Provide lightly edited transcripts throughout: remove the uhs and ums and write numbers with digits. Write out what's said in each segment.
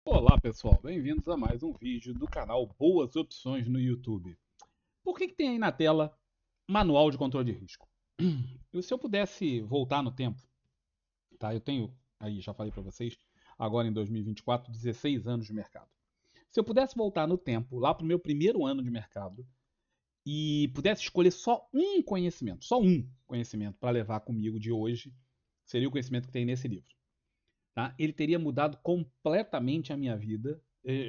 Olá pessoal, bem-vindos a mais um vídeo do canal Boas Opções no YouTube. Por que tem aí na tela Manual de Controle de Risco? Se eu pudesse voltar no tempo, tá? Eu tenho, aí já falei para vocês, agora em 2024, 16 anos de mercado. Se eu pudesse voltar no tempo, lá para o meu primeiro ano de mercado, e pudesse escolher só um conhecimento para levar comigo de hoje, seria o conhecimento que tem nesse livro. Tá? Ele teria mudado completamente a minha vida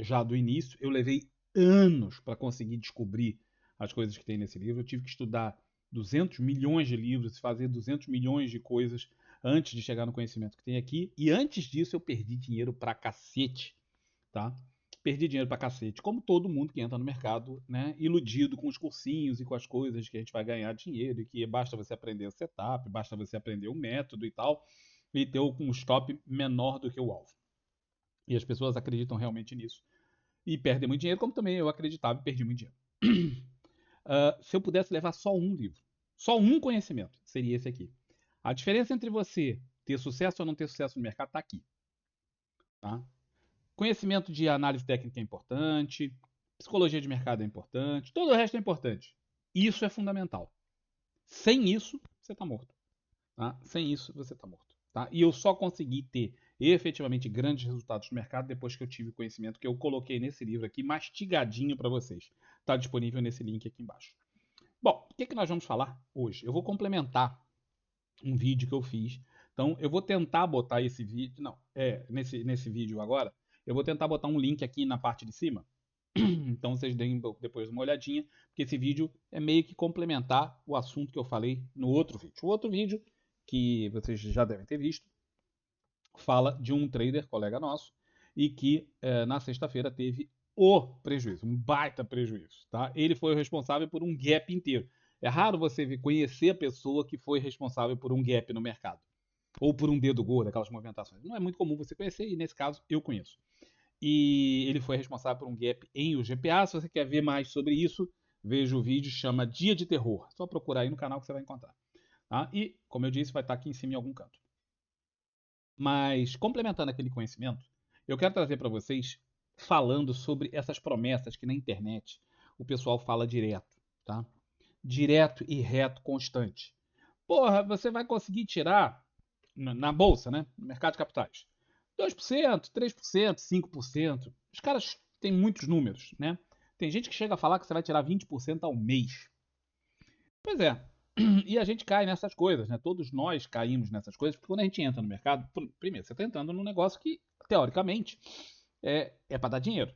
já do início. Eu levei anos para conseguir descobrir as coisas que tem nesse livro. Eu tive que estudar 200 milhões de livros, fazer 200 milhões de coisas antes de chegar no conhecimento que tem aqui. E antes disso eu perdi dinheiro pra cacete, tá? Perdi dinheiro pra cacete, como todo mundo que entra no mercado, né? Iludido com os cursinhos e com as coisas que a gente vai ganhar dinheiro e que basta você aprender o setup, basta você aprender o método e tal, e ter um stop menor do que o alvo. E as pessoas acreditam realmente nisso. E perdem muito dinheiro, como também eu acreditava e perdi muito dinheiro. Se eu pudesse levar só um livro, só um conhecimento, seria esse aqui. A diferença entre você ter sucesso ou não ter sucesso no mercado está aqui. Tá? Conhecimento de análise técnica é importante, psicologia de mercado é importante, todo o resto é importante. Isso é fundamental. Sem isso, você está morto. Tá? Sem isso, você está morto. Tá? E eu só consegui ter efetivamente grandes resultados no mercado depois que eu tive o conhecimento que eu coloquei nesse livro aqui, mastigadinho para vocês. Está disponível nesse link aqui embaixo. Bom, o que nós vamos falar hoje? Eu vou complementar um vídeo que eu fiz. Então, eu vou tentar botar esse vídeo. Não, nesse vídeo agora. Eu vou tentar botar um link aqui na parte de cima. Então, vocês deem depois uma olhadinha, porque esse vídeo é meio que complementar o assunto que eu falei no outro vídeo. O outro vídeo, que vocês já devem ter visto, fala de um trader, colega nosso, e que na sexta-feira teve o prejuízo, um baita prejuízo. Tá? Ele foi o responsável por um gap inteiro. É raro você conhecer a pessoa que foi responsável por um gap no mercado. Ou por um dedo gordo, aquelas movimentações. Não é muito comum você conhecer, e nesse caso eu conheço. E ele foi responsável por um gap em UGPA. Se você quer ver mais sobre isso, veja o vídeo, chama Dia de Terror. Só procurar aí no canal que você vai encontrar. Tá? E, como eu disse, vai estar aqui em cima em algum canto. Mas, complementando aquele conhecimento, eu quero trazer para vocês falando sobre essas promessas que na internet o pessoal fala direto, tá? Direto e reto, constante. Porra, você vai conseguir tirar na bolsa, né? No mercado de capitais. 2%, 3%, 5%. Os caras têm muitos números, né? Tem gente que chega a falar que você vai tirar 20% ao mês. Pois é. E a gente cai nessas coisas, né? Todos nós caímos nessas coisas, porque quando a gente entra no mercado, primeiro, você está entrando num negócio que, teoricamente, é para dar dinheiro.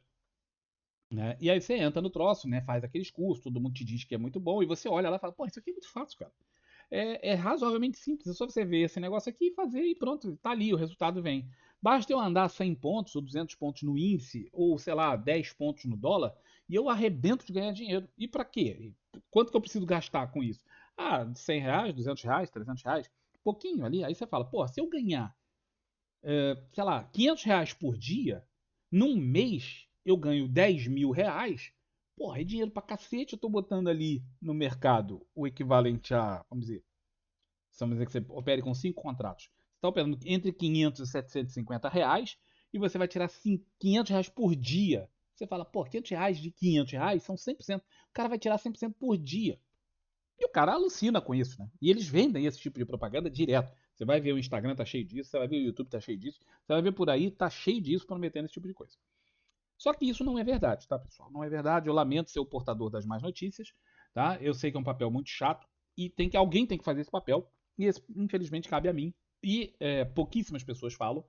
Né? E aí você entra no troço, né? Faz aqueles cursos, todo mundo te diz que é muito bom, e você olha lá e fala, pô, isso aqui é muito fácil, cara. É razoavelmente simples, é só você ver esse negócio aqui e fazer e pronto, tá ali, o resultado vem. Basta eu andar 100 pontos ou 200 pontos no índice, ou sei lá, 10 pontos no dólar, e eu arrebento de ganhar dinheiro. E para quê? Quanto que eu preciso gastar com isso? Ah, R$ 100, R$ 200, R$ 300, pouquinho ali. Aí você fala, pô, se eu ganhar, sei lá, R$ 500 por dia, num mês eu ganho R$ 10.000. Porra, é dinheiro pra cacete. Eu tô botando ali no mercado o equivalente a, vamos dizer que você opere com 5 contratos. Você está operando entre 500 e R$ 750 e você vai tirar R$ 500 por dia. Você fala, pô, R$ 500 de R$ 500 são 100%. O cara vai tirar 100% por dia. E o cara alucina com isso, né? E eles vendem esse tipo de propaganda direto. Você vai ver o Instagram tá cheio disso, você vai ver o YouTube tá cheio disso, você vai ver por aí tá cheio disso prometendo esse tipo de coisa. Só que isso não é verdade, tá, pessoal? Não é verdade. Eu lamento ser o portador das más notícias, tá? Eu sei que é um papel muito chato e alguém tem que fazer esse papel e esse, infelizmente, cabe a mim. E pouquíssimas pessoas falam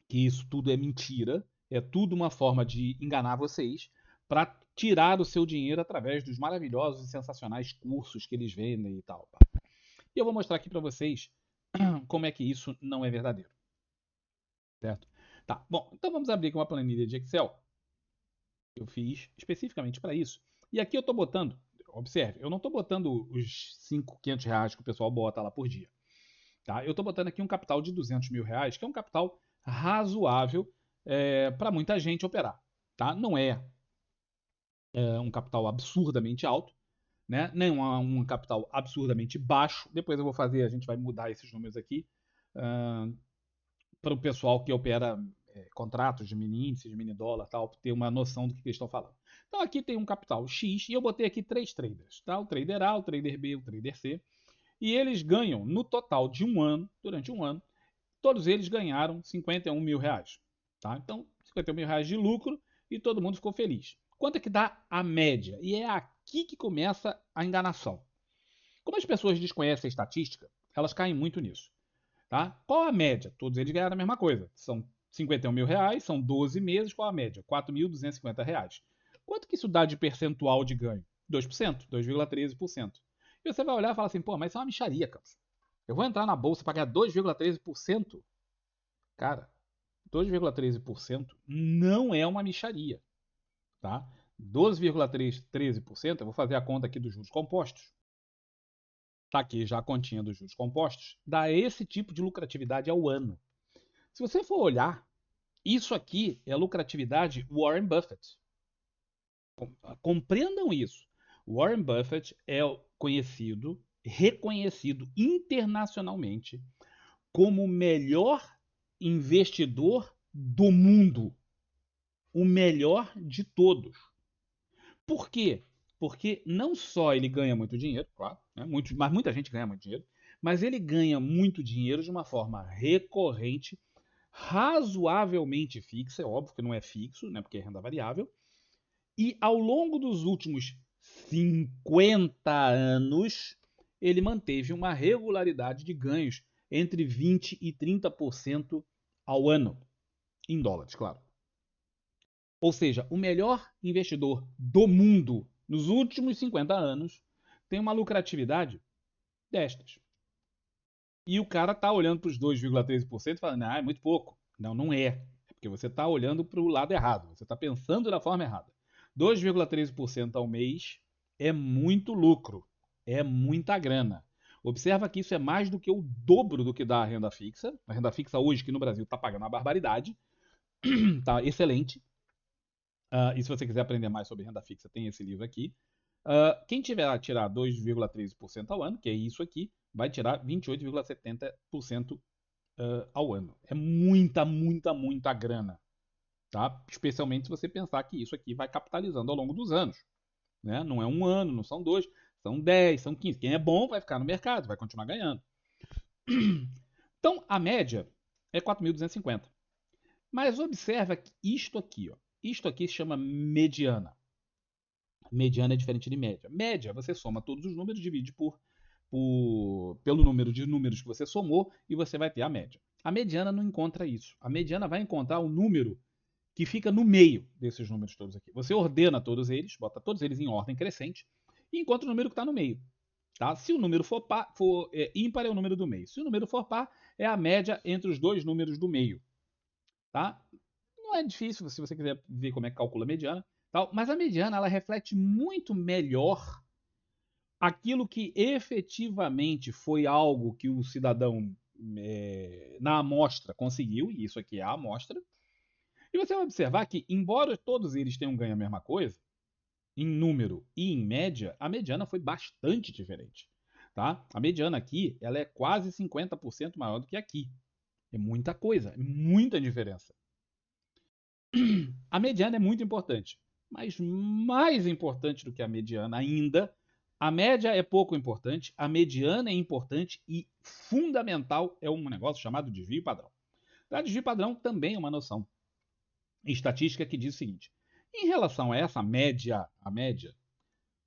que isso tudo é mentira, é tudo uma forma de enganar vocês para tirar o seu dinheiro através dos maravilhosos e sensacionais cursos que eles vendem e tal. Tá? E eu vou mostrar aqui para vocês como é que isso não é verdadeiro, certo? Tá, bom, então vamos abrir aqui uma planilha de Excel que eu fiz especificamente para isso. E aqui eu estou botando, observe, eu não estou botando os 500 reais que o pessoal bota lá por dia. Tá? Eu estou botando aqui um capital de R$ 200.000, que é um capital razoável para muita gente operar. Tá? Não é um capital absurdamente alto, né? Nem um capital absurdamente baixo. Depois eu vou fazer, a gente vai mudar esses números aqui para o pessoal que opera contratos de mini índice, de mini dólar, tal, para ter uma noção do que eles estão falando. Então aqui tem um capital X e eu botei aqui 3 traders, tá? O trader A, o trader B, o trader C. E eles ganham, no total de um ano, durante um ano, todos eles ganharam 51 mil reais. Tá? Então, 51 mil reais de lucro e todo mundo ficou feliz. Quanto é que dá a média? E é aqui que começa a enganação. Como as pessoas desconhecem a estatística, elas caem muito nisso. Tá? Qual a média? Todos eles ganharam a mesma coisa. São 51 mil reais, são 12 meses. Qual a média? 4.250 reais. Quanto que isso dá de percentual de ganho? 2%, 2,13%. E você vai olhar e falar assim, pô, mas isso é uma mixaria, cara. Eu vou entrar na bolsa para ganhar 2,13%? Cara, 2,13% não é uma mixaria, tá? 12,13%, eu vou fazer a conta aqui dos juros compostos. Tá aqui já a continha dos juros compostos. Dá esse tipo de lucratividade ao ano. Se você for olhar, isso aqui é lucratividade Warren Buffett. Compreendam isso. Warren Buffett é conhecido, reconhecido internacionalmente como o melhor investidor do mundo. O melhor de todos. Por quê? Porque não só ele ganha muito dinheiro, claro, né? Mas muita gente ganha muito dinheiro, mas ele ganha muito dinheiro de uma forma recorrente, razoavelmente fixa, é óbvio que não é fixo, né? Porque é renda variável, e ao longo dos últimos 50 anos, ele manteve uma regularidade de ganhos entre 20% e 30% ao ano, em dólares, claro. Ou seja, o melhor investidor do mundo nos últimos 50 anos tem uma lucratividade destas. E o cara está olhando para os 2,13% e falando, ah, é muito pouco. Não, não é. É porque você está olhando para o lado errado. Você está pensando da forma errada. 2,13% ao mês é muito lucro. É muita grana. Observa que isso é mais do que o dobro do que dá a renda fixa. A renda fixa hoje, que no Brasil está pagando uma barbaridade. Tá excelente. E se você quiser aprender mais sobre renda fixa, tem esse livro aqui. Quem tiver a tirar 2,13% ao ano, que é isso aqui, vai tirar 28,70% ao ano. É muita, muita, muita grana. Tá? Especialmente se você pensar que isso aqui vai capitalizando ao longo dos anos. Né? Não é um ano, não são dois, são 10, são 15. Quem é bom vai ficar no mercado, vai continuar ganhando. Então, a média é 4.250. Mas observa que isto aqui, ó, isto aqui se chama mediana. Mediana é diferente de média. Média, você soma todos os números, divide pelo número de números que você somou e você vai ter a média. A mediana não encontra isso. A mediana vai encontrar o número que fica no meio desses números todos aqui. Você ordena todos eles, bota todos eles em ordem crescente e encontra o número que está no meio. Tá? Se o número for ímpar, é o número do meio. Se o número for par, é a média entre os dois números do meio. Tá? Não é difícil se você quiser ver como é que calcula a mediana. Tal, mas a mediana ela reflete muito melhor aquilo que efetivamente foi algo que o cidadão na amostra conseguiu, e isso aqui é a amostra. E você vai observar que, embora todos eles tenham ganho a mesma coisa, em número e em média, a mediana foi bastante diferente. Tá? A mediana aqui ela é quase 50% maior do que aqui. É muita coisa, é muita diferença. A mediana é muito importante, mas mais importante do que a mediana ainda, a média é pouco importante, a mediana é importante e fundamental é um negócio chamado desvio padrão. O desvio padrão também é uma noção estatística que diz o seguinte: em relação a essa média, a média,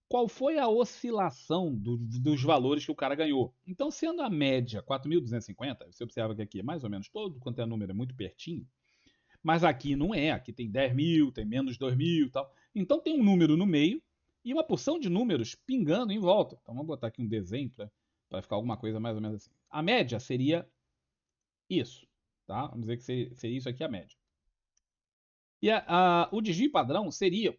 qual foi a oscilação dos valores que o cara ganhou? Então, sendo a média 4.250, você observa que aqui é mais ou menos todo quanto é número, é muito pertinho, mas aqui não é, aqui tem 10 mil, tem menos 2 mil e tal. Então tem um número no meio e uma porção de números pingando em volta. Então vamos botar aqui um desenho para ficar alguma coisa mais ou menos assim. A média seria isso, tá? Vamos dizer que seria isso aqui a média. E o desvio padrão seria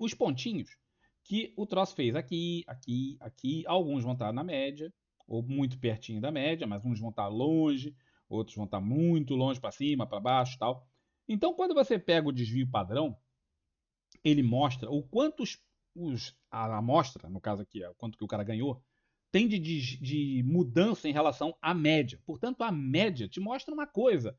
os pontinhos que o troço fez aqui, aqui, aqui. Alguns vão estar na média, ou muito pertinho da média, mas uns vão estar longe, outros vão estar muito longe para cima, para baixo, tal. Então, quando você pega o desvio padrão, ele mostra o quanto a amostra, no caso aqui, o quanto que o cara ganhou, tem de mudança em relação à média. Portanto, a média te mostra uma coisa.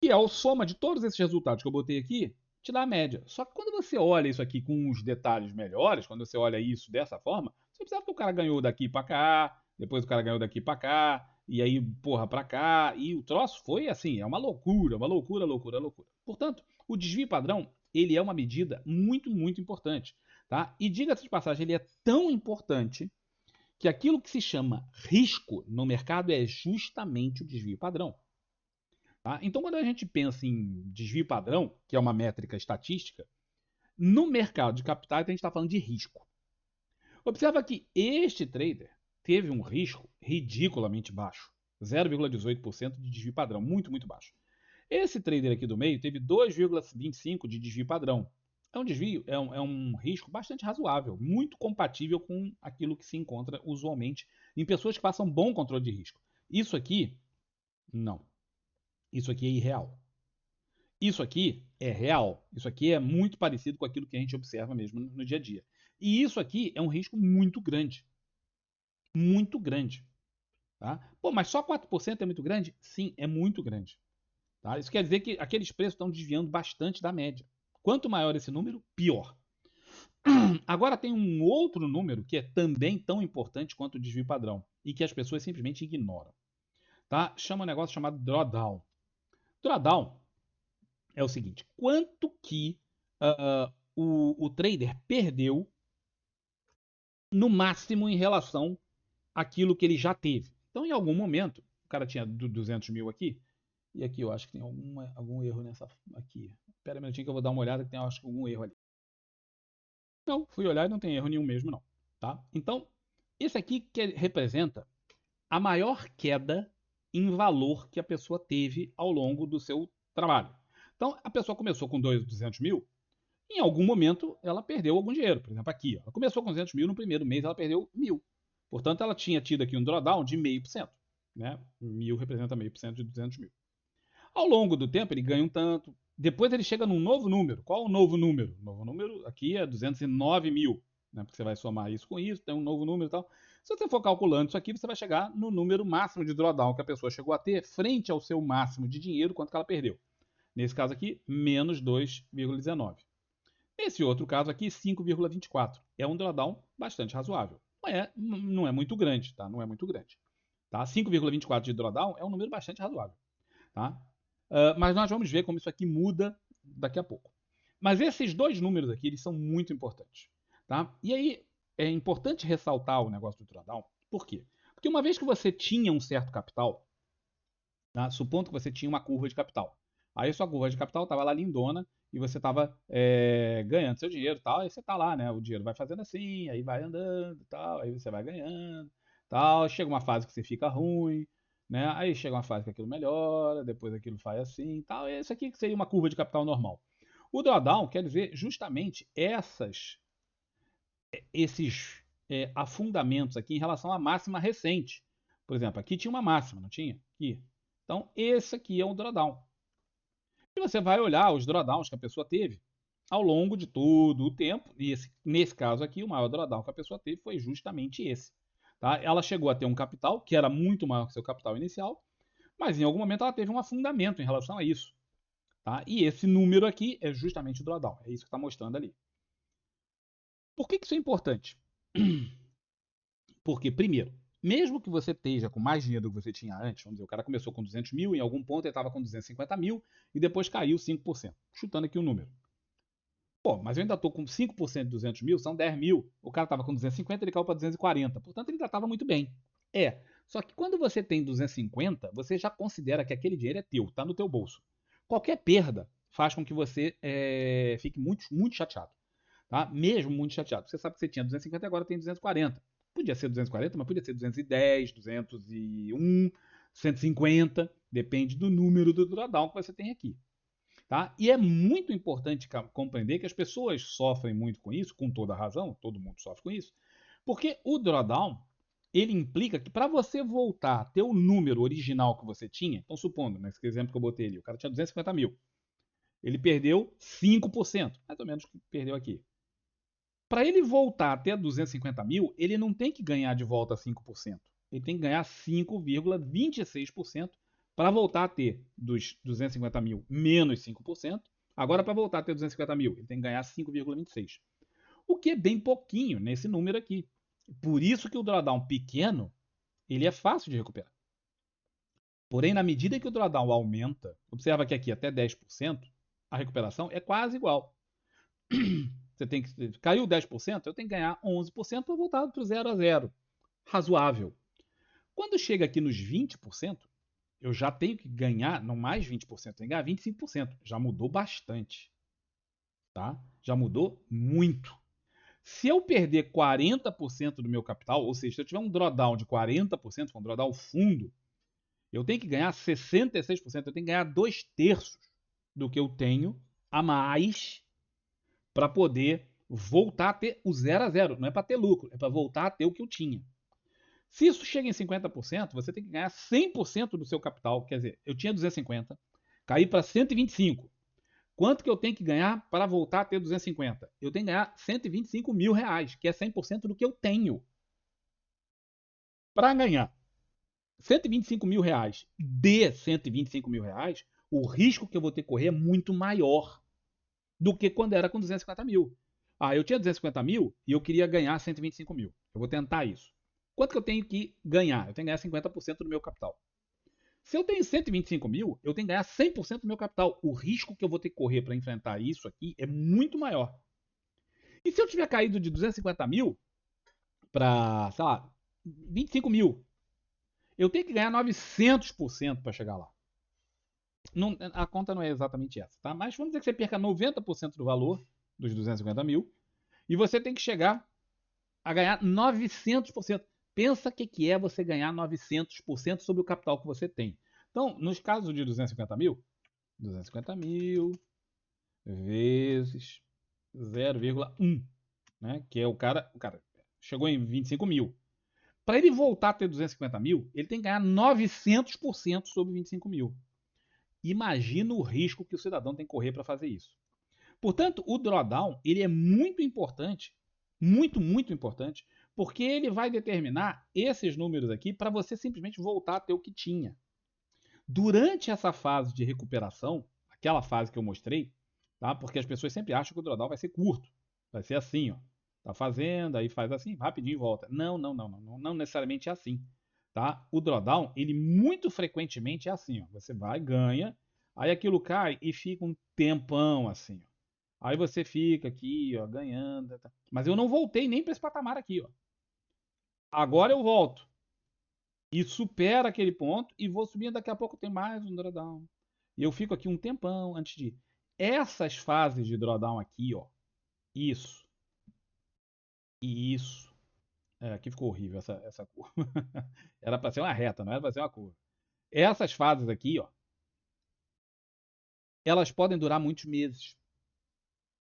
que é a soma de todos esses resultados que eu botei aqui, te dá a média. Só que quando você olha isso aqui com uns detalhes melhores, quando você olha isso dessa forma, você observa que o cara ganhou daqui para cá, depois o cara ganhou daqui para cá, e aí, porra, para cá, e o troço foi assim, é uma loucura, uma loucura, loucura, loucura. Portanto, o desvio padrão, ele é uma medida muito, muito importante, tá? E diga-se de passagem, ele é tão importante que aquilo que se chama risco no mercado é justamente o desvio padrão. Tá? Então, quando a gente pensa em desvio padrão, que é uma métrica estatística, no mercado de capitais a gente está falando de risco. Observa que este trader teve um risco ridiculamente baixo, 0,18% de desvio padrão, muito, muito baixo. Esse trader aqui do meio teve 2,25% de desvio padrão. É um desvio, é um risco bastante razoável, muito compatível com aquilo que se encontra usualmente em pessoas que façam bom controle de risco. Isso aqui, não. Isso aqui é irreal. Isso aqui é real. Isso aqui é muito parecido com aquilo que a gente observa mesmo no dia a dia. E isso aqui é um risco muito grande. Muito grande. Tá? Pô, mas só 4% é muito grande? Sim, é muito grande. Tá? Isso quer dizer que aqueles preços estão desviando bastante da média. Quanto maior esse número, pior. Agora tem um outro número que é também tão importante quanto o desvio padrão e que as pessoas simplesmente ignoram. Tá? Chama um negócio chamado drawdown. Drawdown é o seguinte: quanto que o trader perdeu no máximo em relação àquilo que ele já teve. Então, em algum momento, o cara tinha 200 mil aqui, e aqui eu acho que tem algum erro nessa aqui. Espera um minutinho que eu vou dar uma olhada que tem, eu acho, algum erro ali. Não, fui olhar e não tem erro nenhum mesmo não. Tá? Então, esse aqui que representa a maior queda em valor que a pessoa teve ao longo do seu trabalho. Então, a pessoa começou com 200 mil, em algum momento ela perdeu algum dinheiro. Por exemplo, aqui, ó, ela começou com 200 mil, no primeiro mês ela perdeu 1.000. Portanto, ela tinha tido aqui um drawdown de 0,5%. Né? 1.000 representa 0,5% de 200 mil. Ao longo do tempo, ele ganha um tanto. Depois ele chega num novo número. Qual o novo número? O novo número aqui é 209 mil. Né? Porque você vai somar isso com isso, tem um novo número e tal. Se você for calculando isso aqui, você vai chegar no número máximo de drawdown que a pessoa chegou a ter frente ao seu máximo de dinheiro, quanto que ela perdeu. Nesse caso aqui, menos 2,19. Esse outro caso aqui, 5,24. É um drawdown bastante razoável. Não é muito grande, tá? Não é muito grande. Tá? 5,24 de drawdown é um número bastante razoável. Tá? Mas nós vamos ver como isso aqui muda daqui a pouco. Mas esses dois números aqui, eles são muito importantes. Tá? E aí, é importante ressaltar o negócio do drawdown. Por quê? Porque uma vez que você tinha um certo capital, tá? Supondo que você tinha uma curva de capital. Aí sua curva de capital estava lá lindona e você estava ganhando seu dinheiro e tal. Aí você está lá, né? O dinheiro vai fazendo assim, aí vai andando e tal. Aí você vai ganhando tal. Chega uma fase que você fica ruim, né? Aí chega uma fase que aquilo melhora, depois aquilo faz assim e tal. Isso aqui seria uma curva de capital normal. O drawdown quer dizer justamente esses afundamentos aqui em relação à máxima recente. Por exemplo, aqui tinha uma máxima, não tinha? Aqui. Então, esse aqui é um drawdown. E você vai olhar os drawdowns que a pessoa teve ao longo de todo o tempo. E nesse caso aqui, o maior drawdown que a pessoa teve foi justamente esse. Tá? Ela chegou a ter um capital que era muito maior que seu capital inicial, mas em algum momento ela teve um afundamento em relação a isso. Tá? E esse número aqui é justamente o drawdown. É isso que está mostrando ali. Por que isso é importante? Porque, primeiro, mesmo que você esteja com mais dinheiro do que você tinha antes, vamos dizer, o cara começou com 200 mil, em algum ponto ele estava com 250 mil e depois caiu 5%, chutando aqui o número. Pô, mas eu ainda estou com 5% de 200 mil, são 10 mil. O cara estava com 250, ele caiu para 240. Portanto, ele ainda estava muito bem. Só que quando você tem 250, você já considera que aquele dinheiro é teu, está no teu bolso. Qualquer perda faz com que você fique muito, muito chateado. Tá? Mesmo muito chateado. Você sabe que você tinha 250 e agora tem 240. Podia ser 240, mas podia ser 210, 201, 150. Depende do número do drawdown que você tem aqui. Tá? E é muito importante compreender que as pessoas sofrem muito com isso, com toda razão, todo mundo sofre com isso, porque o drawdown ele implica que para você voltar a ter o número original que você tinha, então supondo, nesse exemplo que eu botei ali, o cara tinha 250 mil, ele perdeu 5%, mais ou menos que perdeu aqui. Para ele voltar até 250 mil, ele não tem que ganhar de volta 5%. Ele tem que ganhar 5,26% para voltar a ter dos 250 mil menos 5%, agora para voltar a ter 250 mil, ele tem que ganhar 5,26. O que é bem pouquinho nesse número aqui. Por isso que o drawdown pequeno, ele é fácil de recuperar. Porém, na medida que o drawdown aumenta, observa que aqui até 10%, a recuperação é quase igual. Você tem que caiu 10%, eu tenho que ganhar 11% para voltar para o 0 a 0. Razoável. Quando chega aqui nos 20%, eu já tenho que ganhar, não mais 20%, tenho que ganhar 25%. Já mudou bastante. Tá? Já mudou muito. Se eu perder 40% do meu capital, ou seja, se eu tiver um drawdown de 40%, um drawdown fundo, eu tenho que ganhar 66%, eu tenho que ganhar 2/3 do que eu tenho a mais para poder voltar a ter o 0 a 0. Não é para ter lucro, é para voltar a ter o que eu tinha. Se isso chega em 50%, você tem que ganhar 100% do seu capital. Quer dizer, eu tinha 250, caí para 125. Quanto que eu tenho que ganhar para voltar a ter 250? Eu tenho que ganhar 125 mil reais, que é 100% do que eu tenho. Para ganhar 125 mil reais de 125 mil reais, o risco que eu vou ter que correr é muito maior do que quando era com 250 mil. Ah, eu tinha 250 mil e eu queria ganhar 125 mil. Eu vou tentar isso. Quanto que eu tenho que ganhar? Eu tenho que ganhar 50% do meu capital. Se eu tenho 125 mil, eu tenho que ganhar 100% do meu capital. O risco que eu vou ter que correr para enfrentar isso aqui é muito maior. E se eu tiver caído de 250 mil para, sei lá, 25 mil, eu tenho que ganhar 900% para chegar lá. Não, a conta não é exatamente essa, tá? Mas vamos dizer que você perca 90% do valor dos 250 mil e você tem que chegar a ganhar 900%. Pensa o que é você ganhar 900% sobre o capital que você tem. Então, nos casos de 250 mil vezes 0,1, né? Que é o cara chegou em 25 mil. Para ele voltar a ter 250 mil, ele tem que ganhar 900% sobre 25 mil. Imagina o risco que o cidadão tem que correr para fazer isso. Portanto, o drawdown ele é muito importante, muito importante, porque ele vai determinar esses números aqui para você simplesmente voltar a ter o que tinha. Durante essa fase de recuperação, aquela fase que eu mostrei, tá? Porque as pessoas sempre acham que o drawdown vai ser curto, vai ser assim, ó. Tá fazendo, aí faz assim, rapidinho e volta. Não necessariamente é assim, tá? O drawdown, ele muito frequentemente é assim, ó. Você vai, ganha, aí aquilo cai e fica um tempão assim, ó. Aí você fica aqui, ó, ganhando, tá? Mas eu não voltei nem para esse patamar aqui, ó. Agora eu volto e supera aquele ponto e vou subindo, daqui a pouco tem mais um drawdown. E eu fico aqui um tempão antes de ir. Essas fases de drawdown aqui, ó, isso e isso. É, aqui ficou horrível essa curva. Era para ser uma reta, não era para ser uma curva. Essas fases aqui, ó, elas podem durar muitos meses.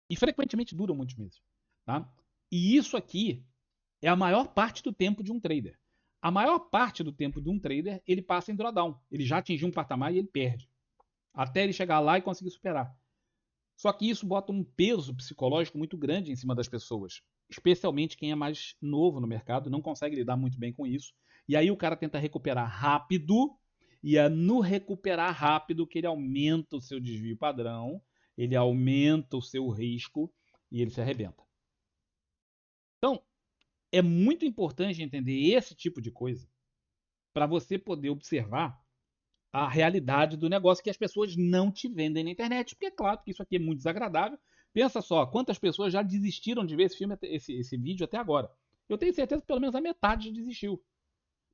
E frequentemente duram muitos meses, tá? E isso aqui é a maior parte do tempo de um trader. A maior parte do tempo de um trader, ele passa em drawdown. Ele já atingiu um patamar e ele perde. Até ele chegar lá e conseguir superar. Só que isso bota um peso psicológico muito grande em cima das pessoas. Especialmente quem é mais novo no mercado, não consegue lidar muito bem com isso. E aí o cara tenta recuperar rápido, e é no recuperar rápido que ele aumenta o seu desvio padrão, ele aumenta o seu risco e ele se arrebenta. Então, é muito importante entender esse tipo de coisa para você poder observar a realidade do negócio que as pessoas não te vendem na internet. Porque é claro que isso aqui é muito desagradável. Pensa só, quantas pessoas já desistiram de ver esse filme, esse vídeo até agora. Eu tenho certeza que pelo menos a metade desistiu.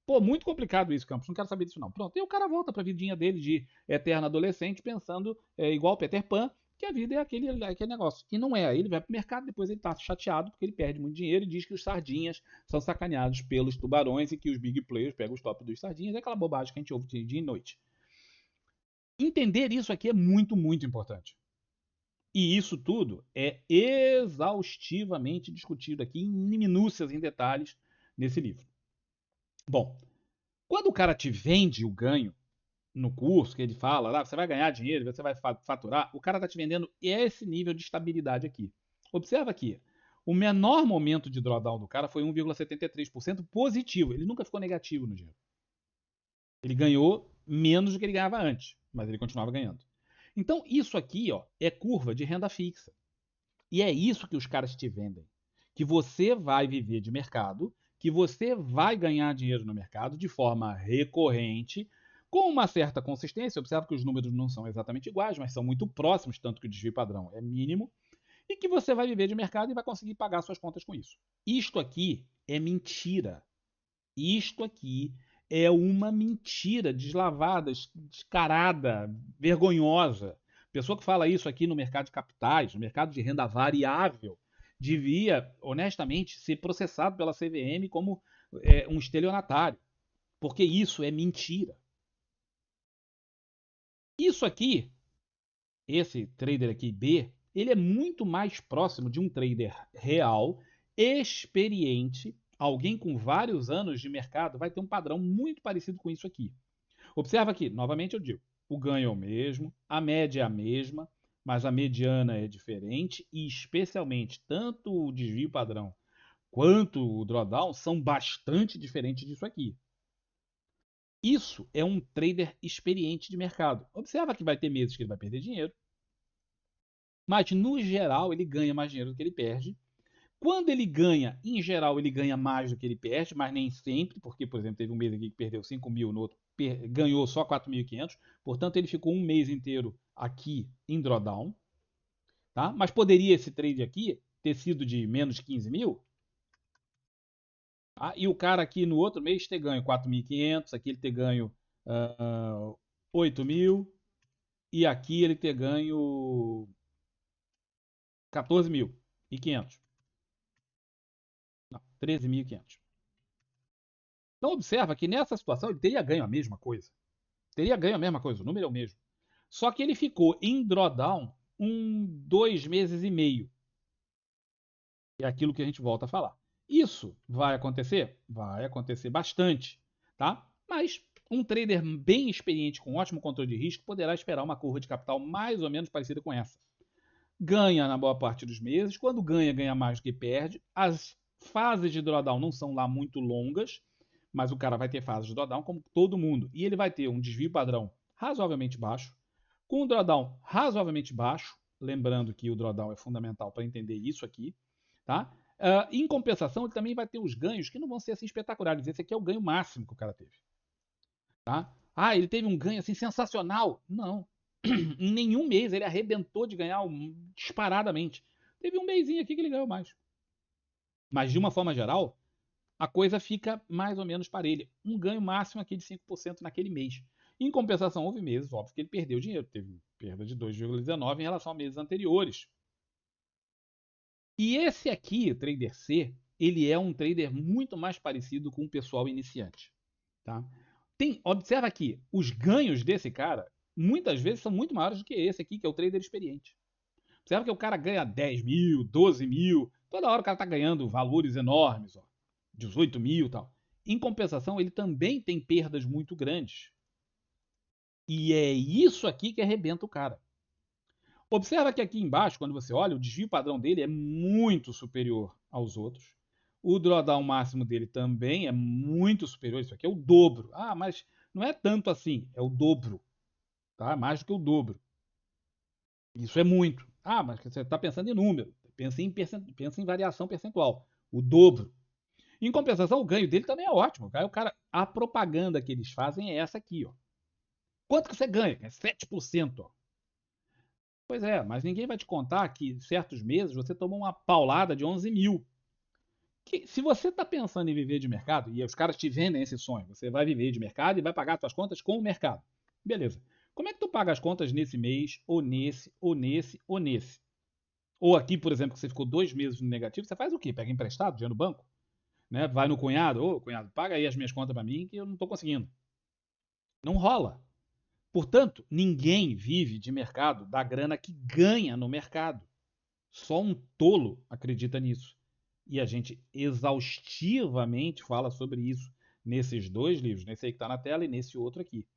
Pô, muito complicado isso, Campos. Não quero saber disso, não. Pronto. E o cara volta pra vidinha dele de eterno adolescente, pensando igual Peter Pan, que a vida é aquele negócio. E não é. Aí ele vai pro mercado, depois ele tá chateado porque ele perde muito dinheiro e diz que os sardinhas são sacaneados pelos tubarões e que os big players pegam os top dos sardinhas. É aquela bobagem que a gente ouve dia e noite. Entender isso aqui é muito importante. E isso tudo é exaustivamente discutido aqui em minúcias, em detalhes, nesse livro. Bom, quando o cara te vende o ganho no curso, que ele fala, você vai ganhar dinheiro, você vai faturar, o cara está te vendendo esse nível de estabilidade aqui. Observa aqui, o menor momento de drawdown do cara foi 1,73% positivo, ele nunca ficou negativo no dinheiro. Ele ganhou menos do que ele ganhava antes, mas ele continuava ganhando. Então, isso aqui, ó, é curva de renda fixa. E é isso que os caras te vendem. Que você vai viver de mercado, que você vai ganhar dinheiro no mercado de forma recorrente, com uma certa consistência. Observe que os números não são exatamente iguais, mas são muito próximos, tanto que o desvio padrão é mínimo, e que você vai viver de mercado e vai conseguir pagar suas contas com isso. Isto aqui é mentira. Isto aqui é uma mentira deslavada, descarada, vergonhosa. Pessoa que fala isso aqui no mercado de capitais, no mercado de renda variável, devia, honestamente, ser processado pela CVM como um estelionatário, porque isso é mentira. Isso aqui, esse trader aqui B, ele é muito mais próximo de um trader real, experiente, alguém com vários anos de mercado, vai ter um padrão muito parecido com isso aqui. Observa aqui, novamente eu digo, o ganho é o mesmo, a média é a mesma, mas a mediana é diferente e especialmente tanto o desvio padrão quanto o drawdown são bastante diferentes disso aqui. Isso é um trader experiente de mercado. Observa que vai ter meses que ele vai perder dinheiro, mas no geral ele ganha mais dinheiro do que ele perde. Quando ele ganha, em geral, ele ganha mais do que ele perde, mas nem sempre, porque, por exemplo, teve um mês aqui que perdeu 5 mil, no outro ganhou só 4.500, portanto ele ficou um mês inteiro aqui em drawdown, tá? Mas poderia esse trade aqui ter sido de menos de 15 mil, tá? E o cara aqui no outro mês ter ganho 4.500, aqui ele ter ganho 8 mil, e aqui ele ter ganho 14.500. Não, 13.500. Então observa que nessa situação ele teria ganho a mesma coisa. Teria ganho a mesma coisa, o número é o mesmo. Só que ele ficou em drawdown 2 meses e meio. É aquilo que a gente volta a falar. Isso vai acontecer? Vai acontecer bastante, tá? Mas um trader bem experiente com ótimo controle de risco poderá esperar uma curva de capital mais ou menos parecida com essa. Ganha na boa parte dos meses, quando ganha, ganha mais do que perde. As fases de drawdown não são lá muito longas, mas o cara vai ter fases de drawdown como todo mundo. E ele vai ter um desvio padrão razoavelmente baixo, com um drawdown razoavelmente baixo, lembrando que o drawdown é fundamental para entender isso aqui, tá? Em compensação, ele também vai ter os ganhos que não vão ser assim espetaculares. Esse aqui é o ganho máximo que o cara teve, tá? Ah, ele teve um ganho assim sensacional? Não. Em nenhum mês ele arrebentou de ganhar disparadamente. Teve um mêsinho aqui que ele ganhou mais. Mas de uma forma geral, a coisa fica mais ou menos parelha. Um ganho máximo aqui de 5% naquele mês. Em compensação, houve meses, óbvio, que ele perdeu dinheiro. Teve perda de 2,19 em relação a meses anteriores. E esse aqui, o Trader C, ele é um trader muito mais parecido com o pessoal iniciante. Tá? Observa aqui, os ganhos desse cara, muitas vezes, são muito maiores do que esse aqui, que é o trader experiente. Observa que o cara ganha 10 mil, 12 mil, toda hora o cara está ganhando valores enormes, ó, 18 mil e tal. Em compensação, ele também tem perdas muito grandes. E é isso aqui que arrebenta o cara. Observa que aqui embaixo, quando você olha, o desvio padrão dele é muito superior aos outros. O drawdown máximo dele também é muito superior. Isso aqui é o dobro. Ah, mas não é tanto assim. É o dobro. Tá? Mais do que o dobro. Isso é muito. Ah, mas você está pensando em número. Pensa em variação percentual. O dobro. Em compensação, o ganho dele também é ótimo. A propaganda que eles fazem é essa aqui. Ó. Quanto que você ganha? É 7%. Ó. Pois é, mas ninguém vai te contar que certos meses você tomou uma paulada de 11 mil. Que, se você está pensando em viver de mercado, e os caras te vendem esse sonho, você vai viver de mercado e vai pagar suas contas com o mercado. Beleza. Como é que tu paga as contas nesse mês, ou nesse, ou nesse, ou nesse? Ou aqui, por exemplo, que você ficou 2 meses no negativo, você faz o quê? Pega emprestado, dinheiro no banco? Né? Vai no cunhado, ô cunhado, paga aí as minhas contas para mim que eu não estou conseguindo. Não rola. Portanto, ninguém vive de mercado da grana que ganha no mercado. Só um tolo acredita nisso. E a gente exaustivamente fala sobre isso nesses dois livros, nesse aí que está na tela e nesse outro aqui.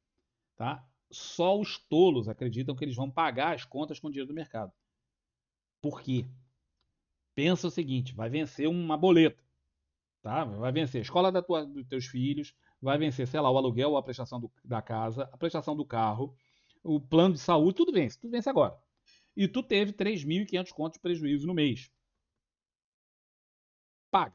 Tá? Só os tolos acreditam que eles vão pagar as contas com o dinheiro do mercado. Por quê? Pensa o seguinte: vai vencer uma boleta. Tá? Vai vencer a escola dos teus filhos, vai vencer, sei lá, o aluguel, a prestação da casa, a prestação do carro, o plano de saúde, tudo vence agora. E tu teve 3.500 contos de prejuízo no mês. Paga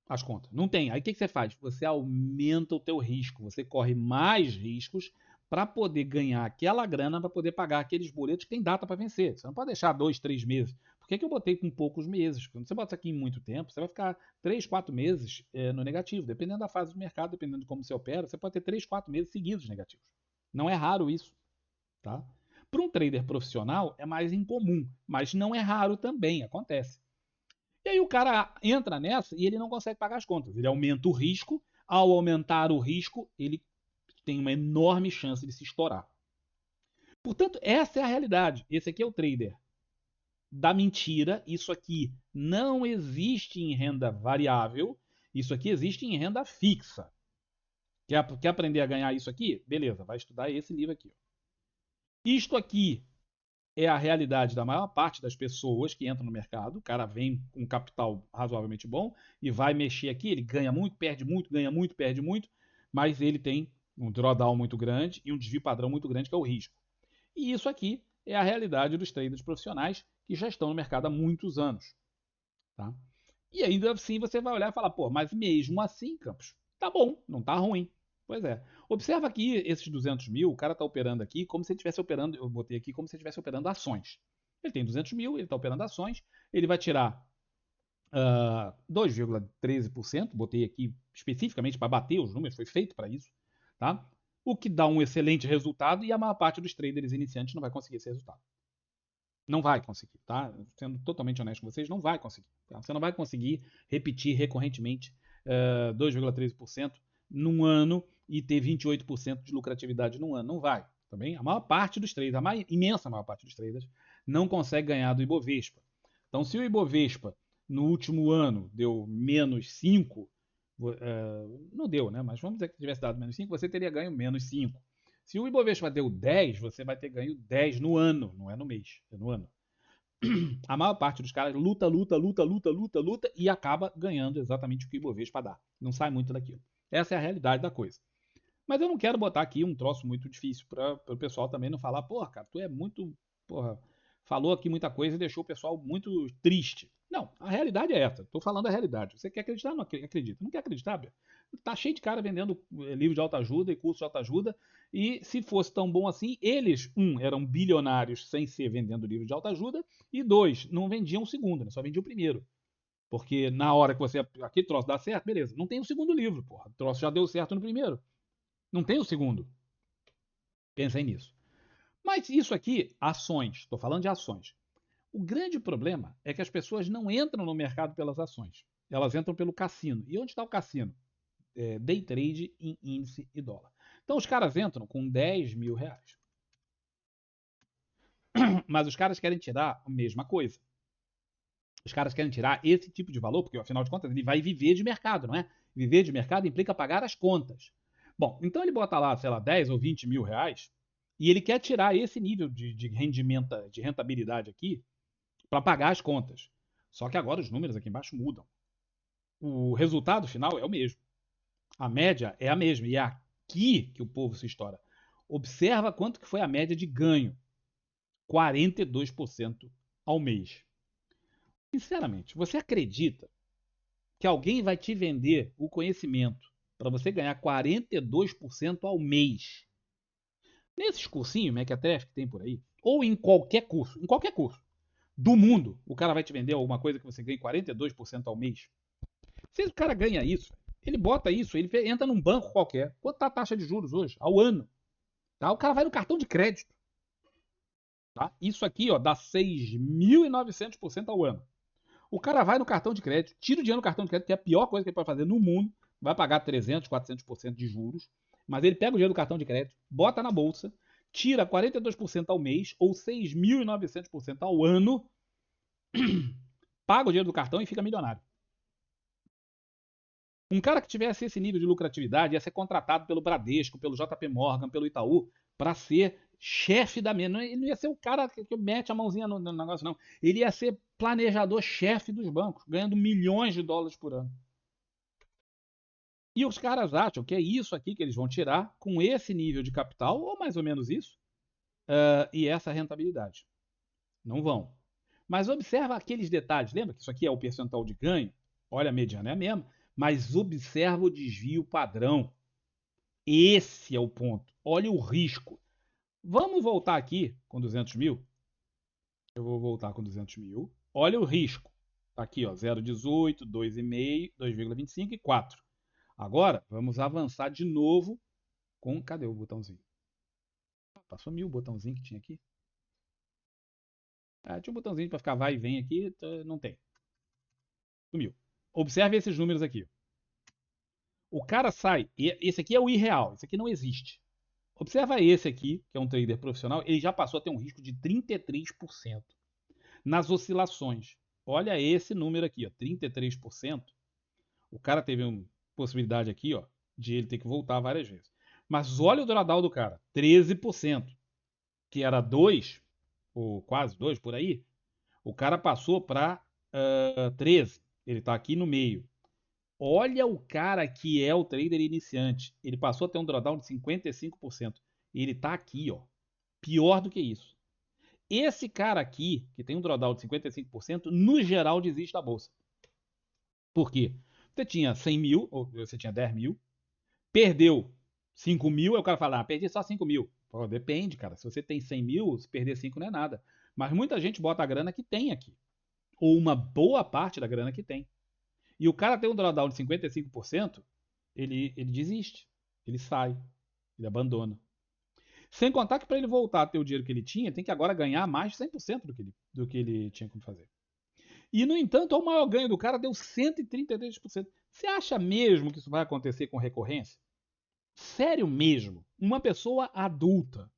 as contas. Não tem. Aí o que você faz? Você aumenta o teu risco. Você corre mais riscos para poder ganhar aquela grana, para poder pagar aqueles boletos que tem data para vencer. Você não pode deixar 2, 3 meses. Por que eu botei com poucos meses? Quando você bota isso aqui em muito tempo, você vai ficar 3, 4 meses no negativo. Dependendo da fase do mercado, dependendo de como você opera, você pode ter 3, 4 meses seguidos negativos. Não é raro isso. Tá? Para um trader profissional é mais incomum, mas não é raro também, acontece. E aí o cara entra nessa e ele não consegue pagar as contas. Ele aumenta o risco. Ao aumentar o risco, ele tem uma enorme chance de se estourar. Portanto, essa é a realidade. Esse aqui é o trader da mentira. Isso aqui não existe em renda variável. Isso aqui existe em renda fixa. Quer aprender a ganhar isso aqui? Beleza, vai estudar esse livro aqui. Isto aqui é a realidade da maior parte das pessoas que entram no mercado. O cara vem com um capital razoavelmente bom e vai mexer aqui. Ele ganha muito, perde muito, ganha muito, perde muito, mas ele tem um drawdown muito grande e um desvio padrão muito grande, que é o risco. E isso aqui é a realidade dos traders profissionais que já estão no mercado há muitos anos. Tá? E ainda assim você vai olhar e falar, pô, mas mesmo assim, Campos, tá bom, não tá ruim. Pois é. Observa aqui esses 200 mil, o cara está operando aqui como se ele estivesse operando, eu botei aqui como se ele estivesse operando ações. Ele tem 200 mil, ele está operando ações, ele vai tirar 2,13%, botei aqui especificamente para bater os números, foi feito para isso, tá? O que dá um excelente resultado e a maior parte dos traders iniciantes não vai conseguir esse resultado. Não vai conseguir, tá? Sendo totalmente honesto com vocês, não vai conseguir. Tá? Você não vai conseguir repetir recorrentemente 2,13% num ano e ter 28% de lucratividade num ano. Não vai, tá bem? A maior parte dos traders, imensa maior parte dos traders, não consegue ganhar do Ibovespa. Então, se o Ibovespa no último ano deu menos 5, não deu, né? Mas vamos dizer que tivesse dado menos 5, você teria ganho menos 5. Se o Ibovespa deu 10, você vai ter ganho 10 no ano, não é no mês, é no ano. A maior parte dos caras luta e acaba ganhando exatamente o que o Ibovespa dá. Não sai muito daquilo. Essa é a realidade da coisa. Mas eu não quero botar aqui um troço muito difícil para o pessoal também não falar, porra, cara, tu é muito, porra, falou aqui muita coisa e deixou o pessoal muito triste. Não, a realidade é essa. Estou falando a realidade. Você quer acreditar? Não acredita. Não quer acreditar, Bia? Tá cheio de cara vendendo livro de autoajuda e curso de autoajuda. E se fosse tão bom assim, eles, eram bilionários sem ser vendendo livro de autoajuda, e dois, não vendiam o segundo, né? Só vendiam o primeiro. Porque na hora que você. Aquele troço dá certo, beleza. Não tem o segundo livro, porra. O troço já deu certo no primeiro. Não tem o segundo. Pensem nisso. Mas isso aqui, ações. Estou falando de ações. O grande problema é que as pessoas não entram no mercado pelas ações. Elas entram pelo cassino. E onde está o cassino? Day trade em índice e dólar. Então os caras entram com 10 mil reais. Mas os caras querem tirar a mesma coisa. Os caras querem tirar esse tipo de valor, porque afinal de contas ele vai viver de mercado, não é? Viver de mercado implica pagar as contas. Bom, então ele bota lá, sei lá, 10 ou 20 mil reais e ele quer tirar esse nível de rendimento, de rentabilidade aqui para pagar as contas. Só que agora os números aqui embaixo mudam. O resultado final é o mesmo. A média é a mesma. E é aqui que o povo se estoura. Observa quanto que foi a média de ganho. 42% ao mês. Sinceramente, você acredita que alguém vai te vender o conhecimento para você ganhar 42% ao mês? Nesses cursinhos, Mequetrefe que tem por aí, ou em qualquer curso do mundo, o cara vai te vender alguma coisa que você ganhe 42% ao mês. Se o cara ganha isso, ele bota isso, ele entra num banco qualquer. Quanto está a taxa de juros hoje? Ao ano. Tá? O cara vai no cartão de crédito. Tá? Isso aqui ó, dá 6.900% ao ano. O cara vai no cartão de crédito, tira o dinheiro no cartão de crédito, que é a pior coisa que ele pode fazer no mundo. Vai pagar 300, 400% de juros. Mas ele pega o dinheiro do cartão de crédito, bota na bolsa, tira 42% ao mês ou 6.900% ao ano, paga o dinheiro do cartão e fica milionário. Um cara que tivesse esse nível de lucratividade ia ser contratado pelo Bradesco, pelo JP Morgan, pelo Itaú, para ser chefe da mesa. Ele não ia ser o cara que mete a mãozinha no negócio, não. Ele ia ser planejador-chefe dos bancos, ganhando milhões de dólares por ano. E os caras acham que é isso aqui que eles vão tirar com esse nível de capital, ou mais ou menos isso, e essa rentabilidade. Não vão. Mas observa aqueles detalhes. Lembra que isso aqui é o percentual de ganho? Olha, a mediana é a mesma. Mas observa o desvio padrão. Esse é o ponto. Olha o risco. Vamos voltar aqui com 200 mil. Eu vou voltar com 200 mil. Olha o risco. Tá aqui, ó, 0,18, 2,5, 2,25 e 4. Agora, vamos avançar de novo com... Cadê o botãozinho? Passou mil o botãozinho que tinha aqui. Tinha um botãozinho para ficar vai e vem aqui. Não tem. Sumiu. Observe esses números aqui. O cara sai... Esse aqui é o irreal. Esse aqui não existe. Observa esse aqui, que é um trader profissional. Ele já passou a ter um risco de 33% nas oscilações. Olha esse número aqui, ó, 33%. O cara teve uma possibilidade aqui, ó, de ele ter que voltar várias vezes. Mas olha o drawdown do cara, 13%, que era 2, ou quase 2 por aí. O cara passou para 13. Ele está aqui no meio. Olha o cara que é o trader iniciante. Ele passou a ter um drawdown de 55%. Ele está aqui, ó. Pior do que isso. Esse cara aqui, que tem um drawdown de 55%, no geral desiste da bolsa. Por quê? Você tinha 100 mil, ou você tinha 10 mil, perdeu 5 mil, aí o cara fala, perdi só 5 mil. Pô, depende, cara. Se você tem 100 mil, se perder 5 não é nada. Mas muita gente bota a grana que tem aqui. Ou uma boa parte da grana que tem. E o cara tem um drawdown de 55%, ele desiste. Ele sai. Ele abandona. Sem contar que para ele voltar a ter o dinheiro que ele tinha, tem que agora ganhar mais de 100% do que ele tinha como fazer. E, no entanto, o maior ganho do cara deu 133%. Você acha mesmo que isso vai acontecer com recorrência? Sério mesmo? Uma pessoa adulta,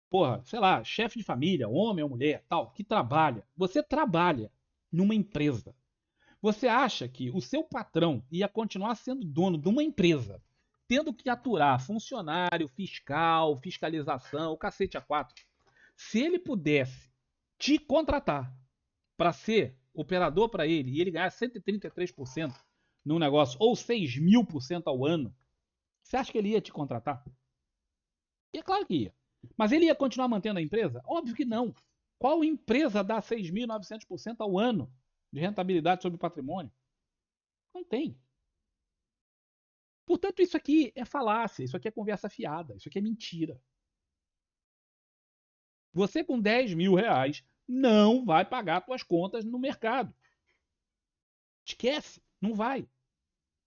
porra, sei lá, chefe de família, homem ou mulher, tal, que trabalha. Você trabalha numa empresa. Você acha que o seu patrão ia continuar sendo dono de uma empresa, tendo que aturar funcionário, fiscal, fiscalização, o cacete a quatro? Se ele pudesse te contratar para ser operador para ele e ele ganhar 133% num negócio ou 6.000% ao ano, você acha que ele ia te contratar? E é claro que ia. Mas ele ia continuar mantendo a empresa? Óbvio que não. Qual empresa dá 6.900% ao ano de rentabilidade sobre o patrimônio? Não tem. Portanto, isso aqui é falácia, isso aqui é conversa fiada, isso aqui é mentira. Você com 10 mil reais não vai pagar suas contas no mercado. Esquece, não vai.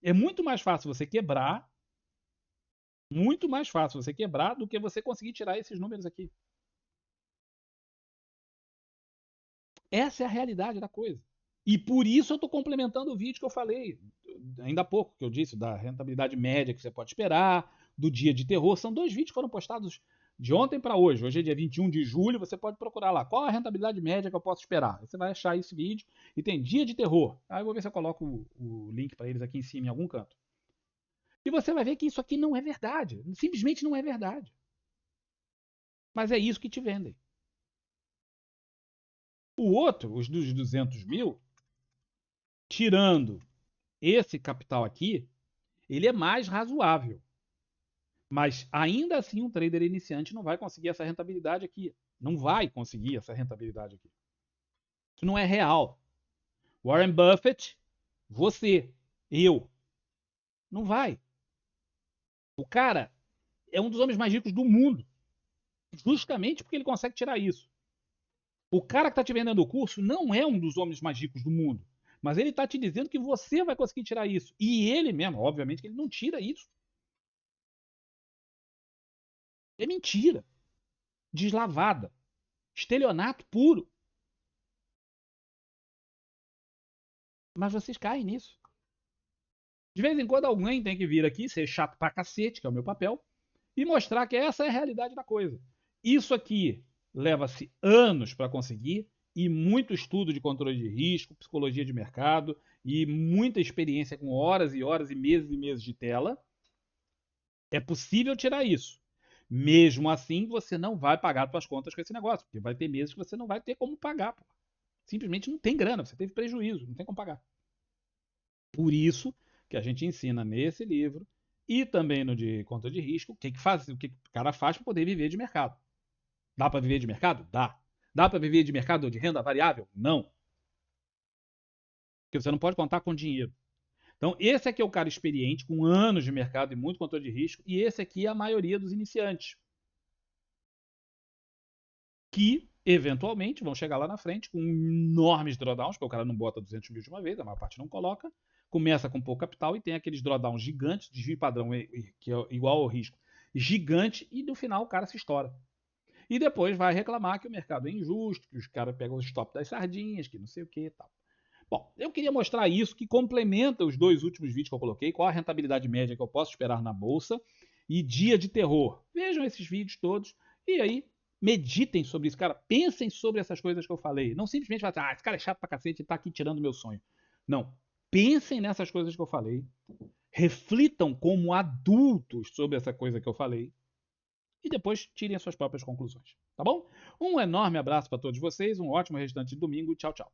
É muito mais fácil você quebrar, muito mais fácil você quebrar do que você conseguir tirar esses números aqui. Essa é a realidade da coisa. E por isso eu estou complementando o vídeo que eu falei ainda há pouco, que eu disse da rentabilidade média que você pode esperar, do dia de terror. São 2 vídeos que foram postados de ontem para hoje. Hoje é dia 21 de julho, você pode procurar lá. Qual a rentabilidade média que eu posso esperar? Você vai achar esse vídeo e tem dia de terror. Aí eu vou ver se eu coloco o link para eles aqui em cima em algum canto. E você vai ver que isso aqui não é verdade. Simplesmente não é verdade. Mas é isso que te vendem. O outro, os dos 200 mil, tirando esse capital aqui, ele é mais razoável. Mas ainda assim um trader iniciante não vai conseguir essa rentabilidade aqui. Não vai conseguir essa rentabilidade aqui. Isso não é real. Warren Buffett, você, eu, não vai. O cara é um dos homens mais ricos do mundo. Justamente porque ele consegue tirar isso. O cara que está te vendendo o curso não é um dos homens mais ricos do mundo. Mas ele está te dizendo que você vai conseguir tirar isso. E ele mesmo, obviamente, que ele não tira isso. É mentira. Deslavada. Estelionato puro. Mas vocês caem nisso. De vez em quando alguém tem que vir aqui, ser chato pra cacete, que é o meu papel, e mostrar que essa é a realidade da coisa. Isso aqui leva-se anos para conseguir, e muito estudo de controle de risco, psicologia de mercado, e muita experiência com horas e horas e meses de tela. É possível tirar isso. Mesmo assim, você não vai pagar suas contas com esse negócio, porque vai ter meses que você não vai ter como pagar. Pô. Simplesmente não tem grana, você teve prejuízo, não tem como pagar. Por isso que a gente ensina nesse livro e também no de conta de risco, o que o cara faz para poder viver de mercado. Dá para viver de mercado? Dá. Dá para viver de mercado de renda variável? Não. Porque você não pode contar com dinheiro. Então, esse aqui é o cara experiente, com anos de mercado e muito controle de risco, e esse aqui é a maioria dos iniciantes, que eventualmente vão chegar lá na frente com enormes drawdowns, porque o cara não bota 200 mil de uma vez, a maior parte não coloca, começa com pouco capital e tem aqueles drawdowns gigantes, desvio padrão que é igual ao risco, gigante, e no final o cara se estoura. E depois vai reclamar que o mercado é injusto, que os caras pegam o stop das sardinhas, que não sei o que e tal. Bom, eu queria mostrar isso, que complementa os dois últimos vídeos que eu coloquei, qual a rentabilidade média que eu posso esperar na bolsa e dia de terror. Vejam esses vídeos todos e aí meditem sobre isso, cara. Pensem sobre essas coisas que eu falei. Não simplesmente falar assim, esse cara é chato pra cacete e tá aqui tirando meu sonho. Não. Pensem nessas coisas que eu falei. Reflitam como adultos sobre essa coisa que eu falei. E depois tirem as suas próprias conclusões. Tá bom? Um enorme abraço para todos vocês, um ótimo restante de domingo. Tchau, tchau.